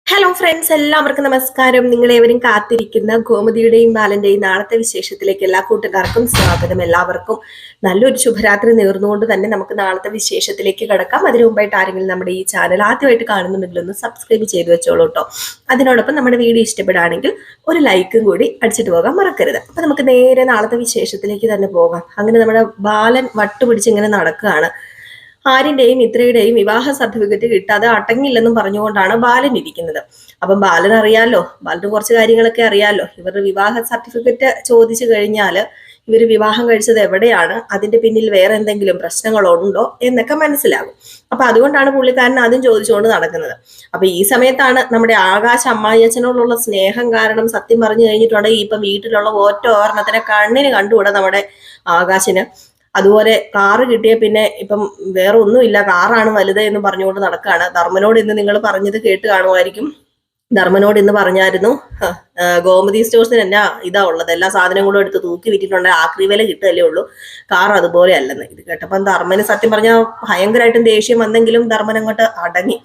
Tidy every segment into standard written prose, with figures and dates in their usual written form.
Hello friends, എല്ലാവർക്കും നമസ്കാരം. നിങ്ങളേവരും കാത്തിരിക്കുന്ന ഗോമതിയുടെയും ബാലന്റെയും നാളത്തെ വിശേഷത്തിലേക്ക് എല്ലാ കൂട്ടുകാർക്കും സ്വാഗതം. എല്ലാവർക്കും നല്ലൊരു ശുഭരാത്രി നേർന്നുകൊണ്ട് തന്നെ നമുക്ക് നാളത്തെ വിശേഷത്തിലേക്ക് കടക്കാം. അതിനു മുമ്പായിട്ട് ആരെങ്കിലും നമ്മുടെ ഈ ചാനൽ ആദ്യമായിട്ട് കാണുന്നുണ്ടെങ്കിൽ ഒന്ന് സബ്സ്ക്രൈബ് ചെയ്ത് വെച്ചോളൂ കേട്ടോ. അതിനോടൊപ്പം നമ്മുടെ വീഡിയോ ഇഷ്ടപ്പെടുകയാണെങ്കിൽ ഒരു ലൈക്കും കൂടി അടിച്ചിട്ട് പോകാൻ മറക്കരുത്. അപ്പൊ നമുക്ക് നേരെ നാളത്തെ വിശേഷത്തിലേക്ക് തന്നെ പോകാം. അങ്ങനെ നമ്മുടെ ബാലൻ വട്ടുപിടിച്ച് ഇങ്ങനെ നടക്കുകയാണ്. ആര്യന്റെയും മിത്രയുടെയും വിവാഹ സർട്ടിഫിക്കറ്റ് കിട്ടാതെ അടങ്ങില്ലെന്നും പറഞ്ഞുകൊണ്ടാണ് ബാലൻ ഇരിക്കുന്നത്. അപ്പം ബാലൻ അറിയാലോ, ബാലന് കുറച്ച് കാര്യങ്ങളൊക്കെ അറിയാലോ. ഇവരുടെ വിവാഹ സർട്ടിഫിക്കറ്റ് ചോദിച്ചു കഴിഞ്ഞാൽ ഇവർ വിവാഹം കഴിച്ചത് എവിടെയാണ്, അതിന്റെ പിന്നിൽ വേറെ എന്തെങ്കിലും പ്രശ്നങ്ങളുണ്ടോ എന്നൊക്കെ മനസ്സിലാകും. അപ്പൊ അതുകൊണ്ടാണ് പുള്ളിക്കാരൻ ആദ്യം ചോദിച്ചുകൊണ്ട് നടക്കുന്നത്. അപ്പൊ ഈ സമയത്താണ് നമ്മുടെ ആകാശ് അമ്മായിയച്ഛനോടുള്ള സ്നേഹം കാരണം സത്യം പറഞ്ഞു കഴിഞ്ഞിട്ടുണ്ടെങ്കിൽ ഇപ്പം വീട്ടിലുള്ള ഒറ്റ ഓർണത്തിനെ കണ്ണിന് കണ്ടുകൂടെ നമ്മുടെ ആകാശിന്. അതുപോലെ കാറ് കിട്ടിയ പിന്നെ ഇപ്പം വേറെ ഒന്നുമില്ല, കാറാണ് വലുത് എന്ന് പറഞ്ഞുകൊണ്ട് നടക്കുകയാണ്. ധർമ്മനോട് ഇന്ന് നിങ്ങൾ പറഞ്ഞത് കേട്ട് കാണുമായിരിക്കും. ധർമ്മനോട് ഇന്ന് പറഞ്ഞായിരുന്നു, ഗോമതി സ്റ്റോഴ്സിന് എന്നാ ഇതാ ഉള്ളത്, എല്ലാ സാധനങ്ങളും എടുത്ത് തൂക്കി വിറ്റിട്ടുണ്ട്, ആക്രി വില കിട്ടുകയല്ലേ ഉള്ളൂ, കാർ അതുപോലെ അല്ലെന്ന്. ഇത് കേട്ടപ്പം ധർമ്മന് സത്യം പറഞ്ഞാൽ ഭയങ്കരമായിട്ടും ദേഷ്യം വന്നെങ്കിലും ധർമ്മൻ അങ്ങോട്ട് അടങ്ങി.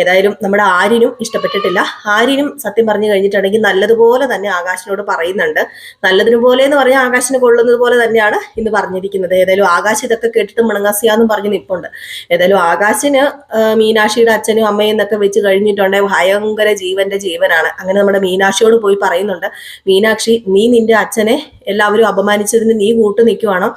ഏതായാലും നമ്മുടെ ആര്യനും ഇഷ്ടപ്പെട്ടിട്ടില്ല. ആര്യനും സത്യം പറഞ്ഞു കഴിഞ്ഞിട്ടുണ്ടെങ്കിൽ നല്ലതുപോലെ തന്നെ ആകാശിനോട് പറയുന്നുണ്ട്. നല്ലതിനു പോലെ എന്ന് പറഞ്ഞാൽ ആകാശിന് കൊള്ളുന്നത് പോലെ തന്നെയാണ് ഇന്ന് പറഞ്ഞിരിക്കുന്നത്. ഏതായാലും ആകാശ് ഇതൊക്കെ കേട്ടിട്ട് മിണങ്ങാസിയാന്നും പറഞ്ഞ് നിൽപ്പുണ്ട്. ഏതായാലും ആകാശിന് മീനാക്ഷിയുടെ അച്ഛനും അമ്മയും എന്നൊക്കെ വെച്ച് കഴിഞ്ഞിട്ടുണ്ടെങ്കിൽ ഭയങ്കര ജീവന്റെ ജീവനാണ്. അങ്ങനെ നമ്മുടെ മീനാക്ഷിയോട് പോയി പറയുന്നുണ്ട്, മീനാക്ഷി, നീ നിന്റെ അച്ഛനെ എല്ലാവരും അപമാനിച്ചതിന് നീ കൂട്ടു നിൽക്കുവാണോ?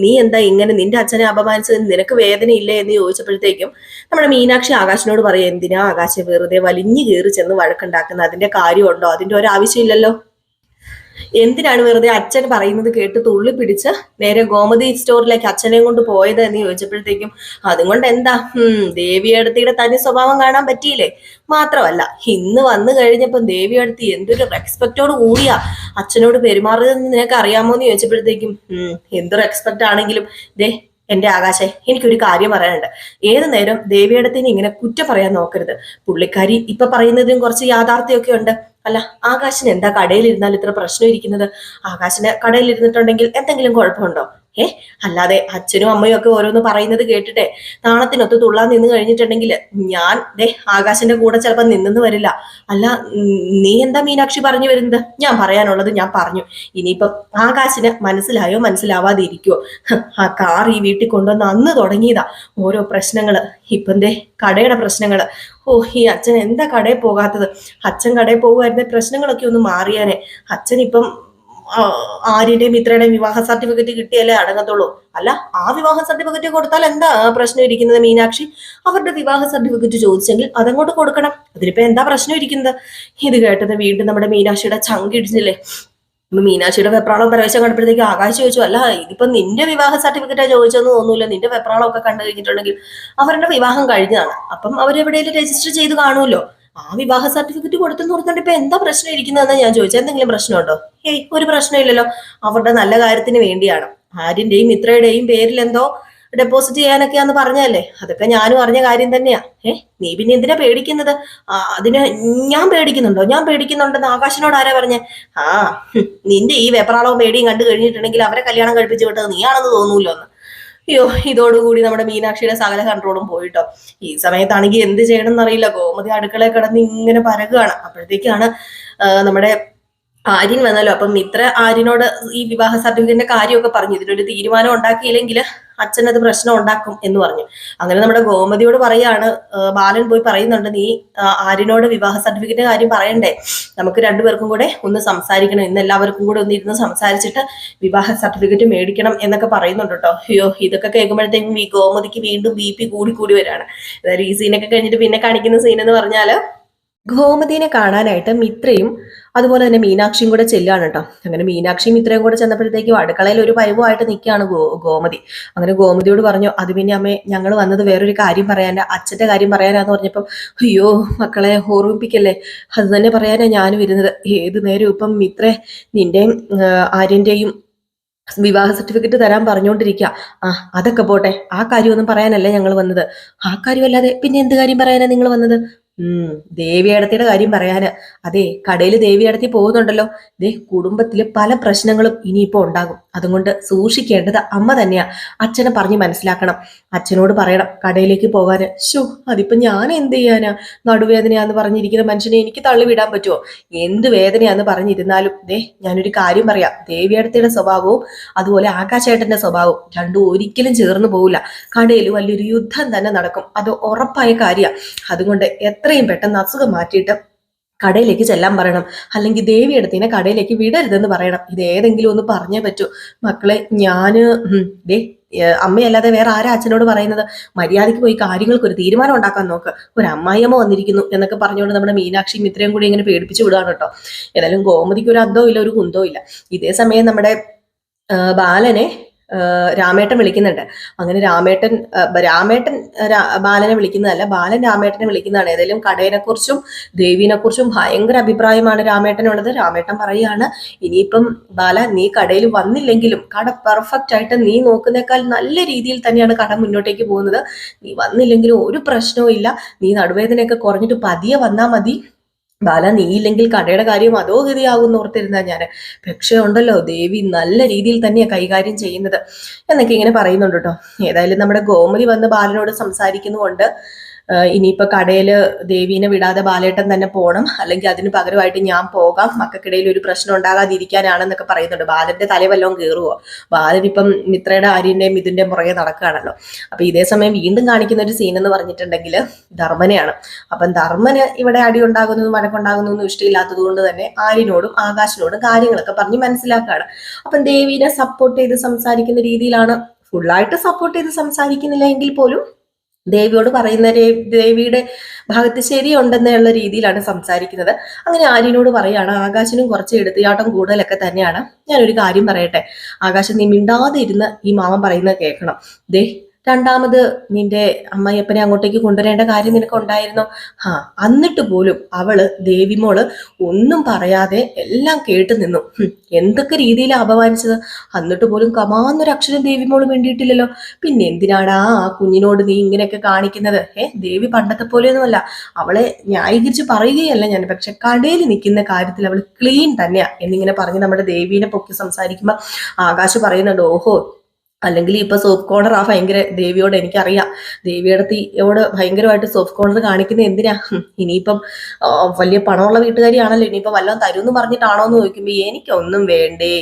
നീ എന്താ ഇങ്ങനെ, നിന്റെ അച്ഛനെ അപമാനിച്ചതിന് നിനക്ക് വേദനയില്ലേ എന്ന് ചോദിച്ചപ്പോഴത്തേക്കും നമ്മുടെ മീനാക്ഷി ആകാശിനോട് പറയും, എന്തിനാ ആകാശം വെറുതെ വലിഞ്ഞു കയറി ചെന്ന് വഴക്കുണ്ടാക്കുന്നത്, അതിന്റെ കാര്യമുണ്ടോ, അതിന്റെ ഒരു ആവശ്യമില്ലല്ലോ. എന്തിനാണ് വെറുതെ അച്ഛൻ പറയുന്നത് കേട്ട് തുള്ളി പിടിച്ച് നേരെ ഗോമതി സ്റ്റോറിലേക്ക് അച്ഛനെയും കൊണ്ട് പോയത് എന്ന് ചോദിച്ചപ്പോഴത്തേക്കും അതുകൊണ്ട് എന്താ, ദേവിയടുത്തിയുടെ തനി സ്വഭാവം കാണാൻ പറ്റിയില്ലേ? മാത്രമല്ല ഇന്ന് വന്നു കഴിഞ്ഞപ്പം ദേവിയടുത്ത് എന്തൊരു റെസ്പെക്റ്റോട് കൂടിയാ അച്ഛനോട് പെരുമാറുന്നതെന്ന് നിനക്ക് അറിയാമോ എന്ന് ചോദിച്ചപ്പോഴത്തേക്കും എന്ത് റെസ്പെക്റ്റ് ആണെങ്കിലും ദേ എന്റെ ആകാശേ, എനിക്കൊരു കാര്യം പറയാനുണ്ട്. ഏതു നേരം ദേവിയടത്തിന് ഇങ്ങനെ കുറ്റം പറയാൻ നോക്കരുത്. പുള്ളിക്കാരി ഇപ്പൊ പറയുന്നതിനും കുറച്ച് യാഥാർത്ഥ്യമൊക്കെ ഉണ്ട്. അല്ല, ആകാശിന് എന്താ കടയിലിരുന്നാൽ ഇത്ര പ്രശ്നം ഇരിക്കുന്നത്? ആകാശിന് കടയിലിരുന്നിട്ടുണ്ടെങ്കിൽ എന്തെങ്കിലും കുഴപ്പമുണ്ടോ? അല്ലാതെ അച്ഛനും അമ്മയും ഒക്കെ ഓരോന്ന് പറയുന്നത് കേട്ടിട്ടെ നാണത്തിനൊത്ത് തുള്ളാൻ നിന്ന് കഴിഞ്ഞിട്ടുണ്ടെങ്കിൽ ഞാൻ ആകാശിന്റെ കൂടെ ചിലപ്പോൾ നിന്നെന്ന് വരില്ല. അല്ല, നീ എന്താ മീനാക്ഷി പറഞ്ഞു വരുന്നത്? ഞാൻ പറയാനുള്ളത് ഞാൻ പറഞ്ഞു. ഇനിയിപ്പം ആകാശിന് മനസ്സിലായോ മനസ്സിലാവാതെ ഇരിക്കുവോ? ആ കാർ ഈ വീട്ടിൽ കൊണ്ടുവന്ന് അന്ന് തുടങ്ങിയതാ ഓരോ പ്രശ്നങ്ങള്. ഇപ്പം കടയുടെ പ്രശ്നങ്ങള്. ഈ അച്ഛൻ എന്താ കടയിൽ പോകാത്തത്? അച്ഛൻ കടയിൽ പോകുമായിരുന്നെ പ്രശ്നങ്ങളൊക്കെ ഒന്ന് മാറിയാനെ. അച്ഛൻ ഇപ്പം ആര്യന്റെയും മിത്രയുടെയും വിവാഹ സർട്ടിഫിക്കറ്റ് കിട്ടിയല്ലേ അടങ്ങത്തുള്ളൂ. അല്ല, ആ വിവാഹ സർട്ടിഫിക്കറ്റ് കൊടുത്താൽ എന്താ പ്രശ്നം ഇരിക്കുന്നത് മീനാക്ഷി? അവരുടെ വിവാഹ സർട്ടിഫിക്കറ്റ് ചോദിച്ചെങ്കിൽ അതങ്ങോട്ട് കൊടുക്കണം, അതിനിപ്പോ എന്താ പ്രശ്നം ഇരിക്കുന്നത്? ഇത് കേട്ടത് വീണ്ടും നമ്മുടെ മീനാക്ഷിയുടെ ചങ്കിടിച്ചില്ലേ. മീനാക്ഷിയുടെ വെപ്രാളം പ്രവേശം കണ്ടപ്പോഴത്തേക്ക് ആകാശ് ചോദിച്ചു, അല്ല ഇതിപ്പോ നിന്റെ വിവാഹ സർട്ടിഫിക്കറ്റാ ചോദിച്ചെന്ന് തോന്നൂല, നിന്റെ വെപ്രാളം ഒക്കെ കണ്ടു കഴിഞ്ഞിട്ടുണ്ടെങ്കിൽ അവരുടെ വിവാഹം കഴിഞ്ഞതാണ്, അപ്പം അവരെവിടെയെങ്കിലും രജിസ്റ്റർ ചെയ്ത് കാണുമല്ലോ, ആ വിവാഹ സർട്ടിഫിക്കറ്റ് കൊടുത്തെന്ന് പറഞ്ഞിട്ട് ഇപ്പൊ എന്താ പ്രശ്നം ഇരിക്കുന്നതെന്ന് ഞാൻ ചോദിച്ചു. എന്തെങ്കിലും പ്രശ്നമുണ്ടോ? ഒരു പ്രശ്നമില്ലല്ലോ, അവരുടെ നല്ല കാര്യത്തിന് വേണ്ടിയാണ്. ആര്യന്റെയും മിത്രയുടെയും പേരിൽ എന്തോ ഡെപ്പോസിറ്റ് ചെയ്യാനൊക്കെയാന്ന് പറഞ്ഞല്ലേ, അതൊക്കെ ഞാനും അറിഞ്ഞ കാര്യം തന്നെയാ. നീ പിന്നെ എന്തിനാ പേടിക്കുന്നത്? അതിന് ഞാൻ പേടിക്കുന്നുണ്ടോ? ഞാൻ പേടിക്കുന്നുണ്ടെന്ന് ആകാശിനോട് ആരാ പറഞ്ഞേ? നിന്റെ ഈ വെപ്രാളവും പേടിയും കണ്ടു കഴിഞ്ഞിട്ടുണ്ടെങ്കിൽ അവരെ കല്യാണം കഴിപ്പിച്ചു വിട്ടത് നീയാണെന്ന് തോന്നൂല്ലോ എന്ന്. അയ്യോ, ഇതോടുകൂടി നമ്മുടെ മീനാക്ഷിയുടെ സകല കൺട്രോളും പോയിട്ടോ. ഈ സമയത്താണെങ്കിൽ എന്ത് ചെയ്യണം എന്നറിയില്ല. ഗോമതി അടുക്കളയിൽ കിടന്ന് ഇങ്ങനെ പരകുകയാണ്. അപ്പോഴത്തേക്കാണ് നമ്മുടെ ആര്യൻ വന്നല്ലോ. അപ്പം മിത്ര ആര്യനോട് ഈ വിവാഹ സർട്ടിഫിക്കറ്റിന്റെ കാര്യമൊക്കെ പറഞ്ഞു, ഇതിനൊരു തീരുമാനം ഉണ്ടാക്കിയില്ലെങ്കിൽ അച്ഛനത് പ്രശ്നം ഉണ്ടാക്കും എന്ന് പറഞ്ഞു. അങ്ങനെ നമ്മുടെ ഗോമതിയോട് പറയാണ്, ബാലൻ പോയി പറയുന്നുണ്ട്, നീ ആര്യനോട് വിവാഹ സർട്ടിഫിക്കറ്റിന്റെ കാര്യം പറയണ്ടേ, നമുക്ക് രണ്ടുപേർക്കും കൂടെ ഒന്ന് സംസാരിക്കണം, ഇന്ന് എല്ലാവർക്കും കൂടെ ഒന്ന് ഇരുന്ന് സംസാരിച്ചിട്ട് വിവാഹ സർട്ടിഫിക്കറ്റ് മേടിക്കണം എന്നൊക്കെ പറയുന്നുണ്ട് കേട്ടോ. അയ്യോ, ഇതൊക്കെ കേൾക്കുമ്പോഴത്തേക്കും ഈ ഗോമതിക്ക് വീണ്ടും BP കൂടി വരികയാണ്. അതായത് ഈ സീനൊക്കെ കഴിഞ്ഞിട്ട് പിന്നെ കാണിക്കുന്ന സീൻ എന്ന് പറഞ്ഞാല് ഗോമതിനെ കാണാനായിട്ട് മിത്രയും അതുപോലെ തന്നെ മീനാക്ഷിയും കൂടെ ചെല്ലുകയാണ് കേട്ടോ. അങ്ങനെ മീനാക്ഷിയും മിത്രയും കൂടെ ചെന്നപ്പോഴത്തേക്കും അടുക്കളയിൽ ഒരു പരിവുമായിട്ട് നിൽക്കുകയാണ് ഗോമതി. അങ്ങനെ ഗോമതിയോട് പറഞ്ഞു, അത് പിന്നെ അമ്മേ, ഞങ്ങൾ വന്നത് വേറൊരു കാര്യം പറയാനാ, അച്ഛന്റെ കാര്യം പറയാനാന്ന് പറഞ്ഞപ്പം, അയ്യോ മക്കളെ ഓർമ്മിപ്പിക്കല്ലേ, അത് തന്നെ പറയാനാ ഞാനും ഇരുന്നത്. ഏത് നേരം ഇപ്പം മിത്രേ നിന്റെയും ആര്യന്റെയും വിവാഹ സർട്ടിഫിക്കറ്റ് തരാൻ പറഞ്ഞുകൊണ്ടിരിക്കുക. അതൊക്കെ പോട്ടെ, ആ കാര്യമൊന്നും പറയാനല്ലേ ഞങ്ങൾ വന്നത്. ആ കാര്യമല്ലാതെ പിന്നെ എന്ത് കാര്യം പറയാനാ നിങ്ങൾ വന്നത്? ദേവിയേടത്തിയുടെ കാര്യം പറയാന്, അതെ കടയിൽ ദേവിയേടത്തി പോകുന്നുണ്ടല്ലോ. കുടുംബത്തില് പല പ്രശ്നങ്ങളും ഇനിയിപ്പോ ഉണ്ടാകും. അതുകൊണ്ട് സൂക്ഷിക്കേണ്ടത് അമ്മ തന്നെയാ. അച്ഛനെ പറഞ്ഞ് മനസ്സിലാക്കണം. അച്ഛനോട് പറയണം കടയിലേക്ക് പോകാന്. അതിപ്പോ ഞാൻ എന്ത് ചെയ്യാനാ? നടുവേദനയാന്ന് പറഞ്ഞിരിക്കുന്ന മനുഷ്യനെ എനിക്ക് തള്ളിവിടാൻ പറ്റുമോ? എന്ത് വേദനയാന്ന് പറഞ്ഞിരുന്നാലും ഞാനൊരു കാര്യം പറയാം. ദേവിയേടത്തിയുടെ സ്വഭാവവും അതുപോലെ ആകാശേട്ടന്റെ സ്വഭാവവും രണ്ടും ഒരിക്കലും ചേർന്ന് പോകില്ല. കടയിൽ വലിയൊരു യുദ്ധം തന്നെ നടക്കും. അത് ഉറപ്പായ കാര്യമാണ്. അതുകൊണ്ട് എത്രയും പെട്ടെന്ന് അസുഖം മാറ്റിയിട്ട് കടയിലേക്ക് ചെല്ലാൻ പറയണം. അല്ലെങ്കിൽ ദേവിയെടുത്തിനെ കടയിലേക്ക് വിടരുതെന്ന് പറയണം. ഇത് ഏതെങ്കിലും ഒന്ന് പറഞ്ഞേ പറ്റൂ. മക്കളെ ഞാന് അമ്മയല്ലാതെ വേറെ ആരാ അച്ഛനോട് പറയുന്നത്? മര്യാദയ്ക്ക് പോയി കാര്യങ്ങൾക്ക് ഒരു തീരുമാനം ഉണ്ടാക്കാൻ നോക്ക്. ഒരു അമ്മായിയമ്മ വന്നിരിക്കുന്നു എന്നൊക്കെ പറഞ്ഞുകൊണ്ട് നമ്മുടെ മീനാക്ഷി മിത്രയും കൂടി ഇങ്ങനെ പേടിപ്പിച്ചു വിടുകയാണ് കേട്ടോ. ഏതായാലും ഗോമതിക്ക് ഒരു അന്തവും ഇല്ല, ഒരു കുന്തവും ഇല്ല. ഇതേ സമയം നമ്മുടെ ബാലനെ രാമേട്ടൻ വിളിക്കുന്നുണ്ട്. അങ്ങനെ രാമേട്ടൻ ബാലനെ വിളിക്കുന്നതല്ല, ബാലൻ രാമേട്ടനെ വിളിക്കുന്നതാണ്. ഏതായാലും കടയെ കുറിച്ചും ദേവീനെ കുറിച്ചും ഭയങ്കര അഭിപ്രായമാണ് രാമേട്ടനുള്ളത്. രാമേട്ടൻ പറയാണ്, ഇനിയിപ്പം ബാല നീ കടയിൽ വന്നില്ലെങ്കിലും കട പെർഫെക്റ്റ് ആയിട്ട് നീ നോക്കുന്നേക്കാൾ നല്ല രീതിയിൽ തന്നെയാണ് കട മുന്നോട്ടേക്ക് പോകുന്നത്. നീ വന്നില്ലെങ്കിലും ഒരു പ്രശ്നവും ഇല്ല. നീ നടുവേദനയൊക്കെ കുറഞ്ഞിട്ട് പതിയെ വന്നാൽ മതി. ബാല നീ ഇല്ലെങ്കിൽ കടയുടെ കാര്യം അതോ ഗതിയാകും ഓർത്തിരുന്ന ഞാൻ. പക്ഷേ ഉണ്ടല്ലോ ദേവി നല്ല രീതിയിൽ തന്നെയാണ് കൈകാര്യം ചെയ്യുന്നത് എന്നൊക്കെ ഇങ്ങനെ പറയുന്നുണ്ട് കേട്ടോ. ഏതായാലും നമ്മുടെ ഗോമതി വന്ന് ബാലനോട് സംസാരിക്കുന്നുകൊണ്ട് ഇനിയിപ്പോ കടയില് ദേവീനെ വിടാതെ ബാലേട്ടൻ തന്നെ പോകണം, അല്ലെങ്കിൽ അതിന് പകരമായിട്ട് ഞാൻ പോകാം, മക്കൾക്കിടയിൽ ഒരു പ്രശ്നം ഉണ്ടാകാതിരിക്കാനാണെന്നൊക്കെ പറയുന്നുണ്ട്. ബാലന്റെ തലവല്ലവും കയറുവോ? ബാലനിപ്പം മിത്രയുടെ ആര്യന്റെയും ഇതിന്റെ പുറകെ നടക്കുകയാണല്ലോ. അപ്പൊ ഇതേ സമയം വീണ്ടും കാണിക്കുന്ന ഒരു സീൻ എന്ന് പറഞ്ഞിട്ടുണ്ടെങ്കിൽ ധർമ്മനെയാണ്. അപ്പം ധർമ്മന് ഇവിടെ അടി ഉണ്ടാകുന്നതും വഴക്കുണ്ടാകുന്നതൊന്നും ഇഷ്ടമില്ലാത്തത് കൊണ്ട് തന്നെ ആര്യനോടും ആകാശിനോടും കാര്യങ്ങളൊക്കെ പറഞ്ഞ് മനസ്സിലാക്കുകയാണ്. അപ്പം ദേവീനെ സപ്പോർട്ട് ചെയ്ത് സംസാരിക്കുന്ന രീതിയിലാണ്. ഫുള്ളായിട്ട് സപ്പോർട്ട് ചെയ്ത് സംസാരിക്കുന്നില്ല എങ്കിൽ പോലും ദേവിയോട് പറയുന്ന ദേവിയുടെ ഭാഗത്ത് ശരിയുണ്ടെന്നുള്ള രീതിയിലാണ് സംസാരിക്കുന്നത്. അങ്ങനെ ആര്യനോട് പറയാണ്, ആകാശിനും കുറച്ച് എടുത്തിയാട്ടം കൂടുതലൊക്കെ തന്നെയാണ്. ഞാനൊരു കാര്യം പറയട്ടെ, ആകാശം നീ മിണ്ടാതെ ഇരുന്ന് ഈ മാമൻ പറയുന്നത് കേൾക്കണം. രണ്ടാമത് നിന്റെ അമ്മയപ്പനെ അങ്ങോട്ടേക്ക് കൊണ്ടുവരേണ്ട കാര്യം നിനക്കുണ്ടായിരുന്നോ? എന്നിട്ട് പോലും അവള് ദേവിമോള് ഒന്നും പറയാതെ എല്ലാം കേട്ടു നിന്നു. എന്തൊക്കെ രീതിയിലാണ് അപമാനിച്ചത്. എന്നിട്ട് പോലും കമാന്നൊരു അക്ഷരം ദേവിമോള് വേണ്ടിയിട്ടില്ലല്ലോ. പിന്നെ എന്തിനാടാ ആ കുഞ്ഞിനോട് നീ ഇങ്ങനെയൊക്കെ കാണിക്കുന്നത്? ദേവി പണ്ടത്തെ പോലെയൊന്നുമല്ല. അവളെ ന്യായീകരിച്ച് പറയുകയല്ല ഞാൻ, പക്ഷെ കടയിൽ നിൽക്കുന്ന കാര്യത്തിൽ അവൾ ക്ലീൻ തന്നെയാ എന്നിങ്ങനെ പറഞ്ഞ് നമ്മുടെ ദേവീനെ പൊക്കി സംസാരിക്കുമ്പോ ആകാശ് പറയുന്നുണ്ട്, ഓഹോ അല്ലെങ്കിൽ ഇപ്പൊ സോഫ്റ്റ് കോർണർ ഭയങ്കര ദേവിയോട് എനിക്കറിയാം. ദേവിയോട് ഭയങ്കരമായിട്ട് സോഫ്റ്റ് കോർണർ കാണിക്കുന്നത് എന്തിനാ? ഇനിയിപ്പം വലിയ പണമുള്ള വീട്ടുകാരിയാണല്ലോ, ഇനിയിപ്പം വല്ലതും തരുമെന്ന് പറഞ്ഞിട്ടാണോ എന്ന് ചോദിക്കുമ്പോ എനിക്കൊന്നും വേണ്ടേ.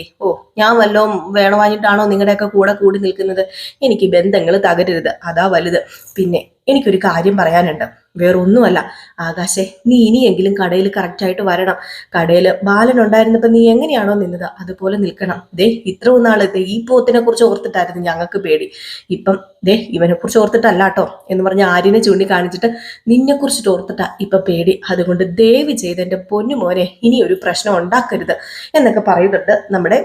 ഞാൻ വല്ലതും വേണമാഞ്ഞിട്ടാണോ നിങ്ങളുടെയൊക്കെ കൂടി നിൽക്കുന്നത്? എനിക്ക് ബന്ധങ്ങൾ തകരരുത്, അതാ വലുത്. പിന്നെ എനിക്കൊരു കാര്യം പറയാനുണ്ട്, വേറൊന്നുമല്ല. ആകാശേ നീ ഇനിയെങ്കിലും കടയിൽ കറക്റ്റായിട്ട് വരണം. കടയിൽ ബാലൻ ഉണ്ടായിരുന്നപ്പോ നീ എങ്ങനെയാണോ നിന്നത് അതുപോലെ നിൽക്കണം. ഇത്രയും നാള് ഈ പോത്തിനെ കുറിച്ച് ഓർത്തിട്ടായിരുന്നു ഞങ്ങൾക്ക് പേടി. ഇപ്പം ഇവനെ കുറിച്ച് ഓർത്തിട്ടല്ല കേട്ടോ എന്ന് പറഞ്ഞ് ആര്യനെ ചൂണ്ടിക്കാണിച്ചിട്ട് നിന്നെ കുറിച്ചിട്ട് ഓർത്തിട്ടാ ഇപ്പൊ പേടി. അതുകൊണ്ട് ദയവ് ചെയ്ത് എന്റെ പൊന്നുമോനെ ഇനി ഒരു പ്രശ്നം ഉണ്ടാക്കരുത് എന്നൊക്കെ പറയുന്നുണ്ട് നമ്മുടെ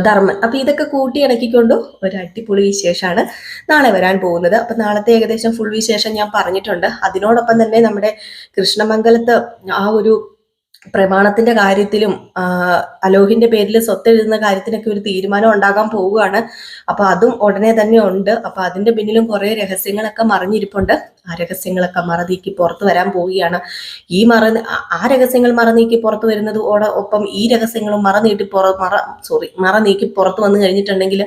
ധർമ്മൻ. അപ്പൊ ഇതൊക്കെ കൂട്ടി ഇണക്കിക്കൊണ്ട് ഒരു അടിപൊളി വിശേഷമാണ് നാളെ വരാൻ പോകുന്നത്. അപ്പൊ നാളത്തെ ഏകദേശം ഫുൾ വിശേഷം ഞാൻ പറഞ്ഞിട്ടുണ്ട്. അതിനോടൊപ്പം തന്നെ നമ്മുടെ കൃഷ്ണമംഗലത്ത് ആ ഒരു പ്രമാണത്തിന്റെ കാര്യത്തിലും അലോഹിന്റെ പേരിൽ സ്വത്ത് എഴുതുന്ന കാര്യത്തിനൊക്കെ ഒരു തീരുമാനം ഉണ്ടാകാൻ പോവുകയാണ്. അപ്പൊ അതും ഉടനെ തന്നെ ഉണ്ട്. അപ്പൊ അതിന്റെ പിന്നിലും കുറെ രഹസ്യങ്ങളൊക്കെ മറിഞ്ഞിരിപ്പുണ്ട്. ആ രഹസ്യങ്ങളൊക്കെ മറനീക്കി പുറത്തു വരാൻ പോവുകയാണ്. ആ രഹസ്യങ്ങൾ മറനീക്കി പുറത്തു വരുന്നത് ഒപ്പം ഈ രഹസ്യങ്ങളും മറനീക്കി പുറത്തു വന്നു കഴിഞ്ഞിട്ടുണ്ടെങ്കിൽ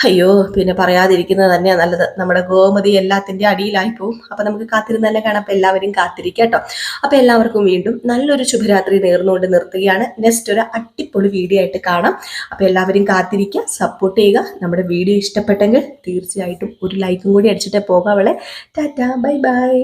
അയ്യോ പിന്നെ പറയാതിരിക്കുന്നത് തന്നെയാണ് നല്ലത്. നമ്മുടെ ഗോമതി എല്ലാത്തിന്റെ അടിയിലായി പോവും. അപ്പൊ നമുക്ക് കാത്തിരുന്ന് തന്നെ കാണാം. അപ്പൊ എല്ലാവരും കാത്തിരിക്കുക കേട്ടോ. അപ്പൊ എല്ലാവർക്കും വീണ്ടും നല്ലൊരു ശുഭരാത്രി നേർന്നുകൊണ്ട് നിർത്തുകയാണ്. നെക്സ്റ്റ് ഒരു അടിപൊളി വീഡിയോ ആയിട്ട് കാണാം. അപ്പൊ എല്ലാവരും കാത്തിരിക്കുക, സപ്പോർട്ട് ചെയ്യുക. നമ്മുടെ വീഡിയോ ഇഷ്ടപ്പെട്ടെങ്കിൽ തീർച്ചയായിട്ടും ഒരു ലൈക്കും കൂടി അടിച്ചിട്ടേ പോകാവളെ. Tata, bye by.